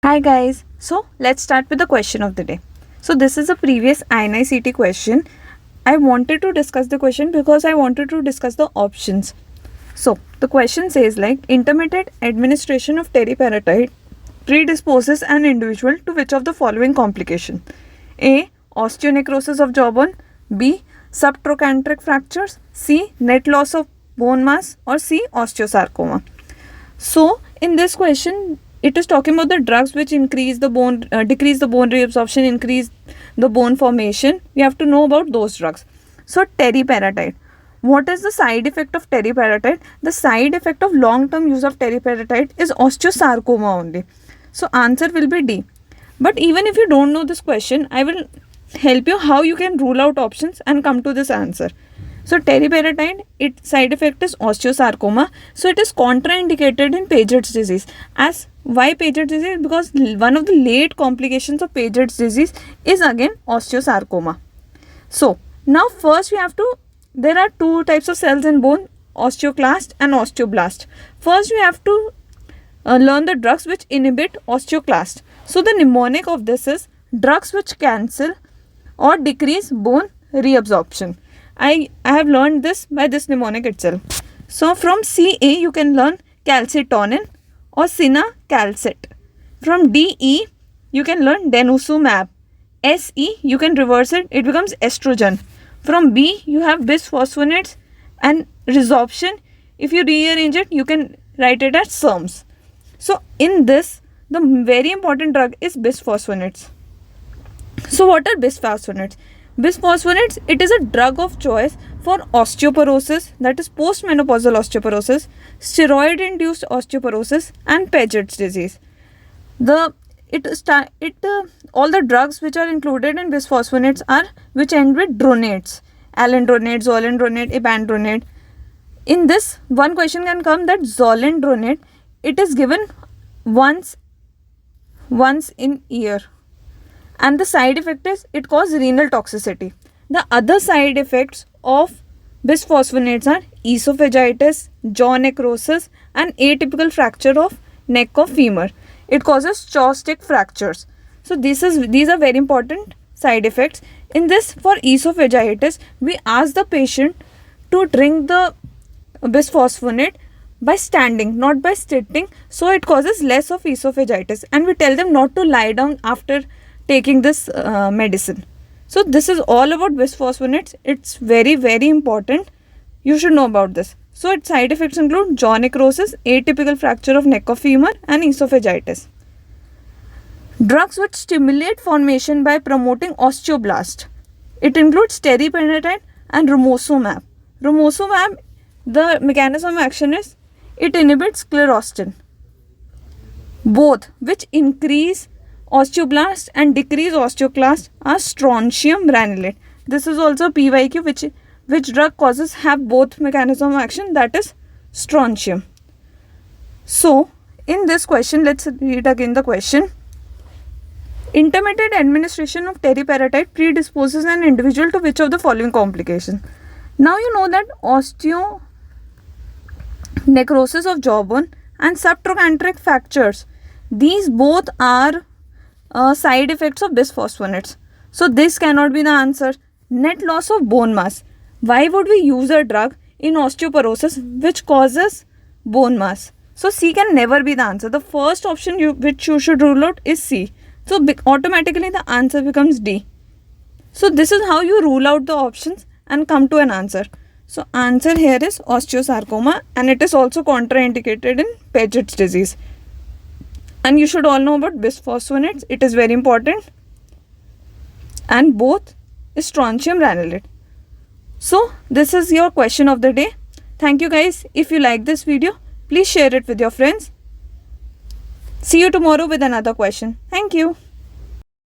Hi guys, so let's start with the question of the day. So this is a previous INI-CT question. I wanted to discuss the question because I wanted to discuss the options. So the question says like intermittent administration of teriparatide predisposes an individual to which of the following complication? A. Osteonecrosis of jawbone. B. Subtrochanteric fractures. C. Net loss of bone mass. Or C. Osteosarcoma. So in this question, it is talking about the drugs which increase the bone, decrease the bone reabsorption, increase the bone formation. We have to know about those drugs. So teriparatide. What is the side effect of teriparatide? The side effect of long-term use of teriparatide is osteosarcoma only. So answer will be D. But even if you don't know this question, I will help you how you can rule out options and come to this answer. So teriparatide, its side effect is osteosarcoma. So it is contraindicated in Paget's disease. As why Paget's disease? Because one of the late complications of Paget's disease is again osteosarcoma. So now first we have to, there are two types of cells in bone, osteoclast and osteoblast. First we have to learn the drugs which inhibit osteoclast. So the mnemonic of this is drugs which cancel or decrease bone reabsorption. I have learned this by this mnemonic itself. So from CA you can learn calcitonin or cinacalcet. From DE you can learn denosumab. SE you can reverse it, it becomes estrogen. From B you have bisphosphonates and resorption. If you rearrange it you can write it as SERMs. So in this the very important drug is bisphosphonates. So what are bisphosphonates? Bisphosphonates, it is a drug of choice for osteoporosis, that is postmenopausal osteoporosis, steroid-induced osteoporosis and Paget's disease. All the drugs which are included in bisphosphonates are which end with dronates, alendronate, zoledronate, ibandronate. In this, one question can come that zoledronate, it is given once in year. And the side effect is it causes renal toxicity. The other side effects of bisphosphonates are esophagitis, jaw necrosis and atypical fracture of neck of femur. It causes jaw stick fractures. So these are very important side effects. In this, for esophagitis, we ask the patient to drink the bisphosphonate by standing, not by sitting. So it causes less of esophagitis. And we tell them not to lie down after taking this medicine. So this is all about bisphosphonates. It's very, very important. You should know about this. So its side effects include jaw necrosis, atypical fracture of neck of femur and esophagitis. Drugs which stimulate formation by promoting osteoblast. It includes teriparatide and romosozumab. Romosozumab, the mechanism of action is it inhibits sclerostin. Both which increase osteoblast and decrease osteoclast are strontium ranelate. This is also PYQ, which drug causes have both mechanism of action, that is strontium. So in this question, let's read again the question. Intermittent administration of teriparatide predisposes an individual to which of the following complications? Now you know that osteonecrosis of jawbone and subtrochanteric fractures, these both are side effects of bisphosphonates. So this cannot be the answer. Net loss of bone mass. Why would we use a drug in osteoporosis which causes bone mass? So C can never be the answer. The first option which you should rule out is C. So automatically the answer becomes D. So this is how you rule out the options and come to an answer. So answer here is osteosarcoma and it is also contraindicated in Paget's disease. And you should all know about bisphosphonates. It is very important. And both is strontium ranelate. So this is your question of the day. Thank you guys. If you like this video, please share it with your friends. See you tomorrow with another question. Thank you.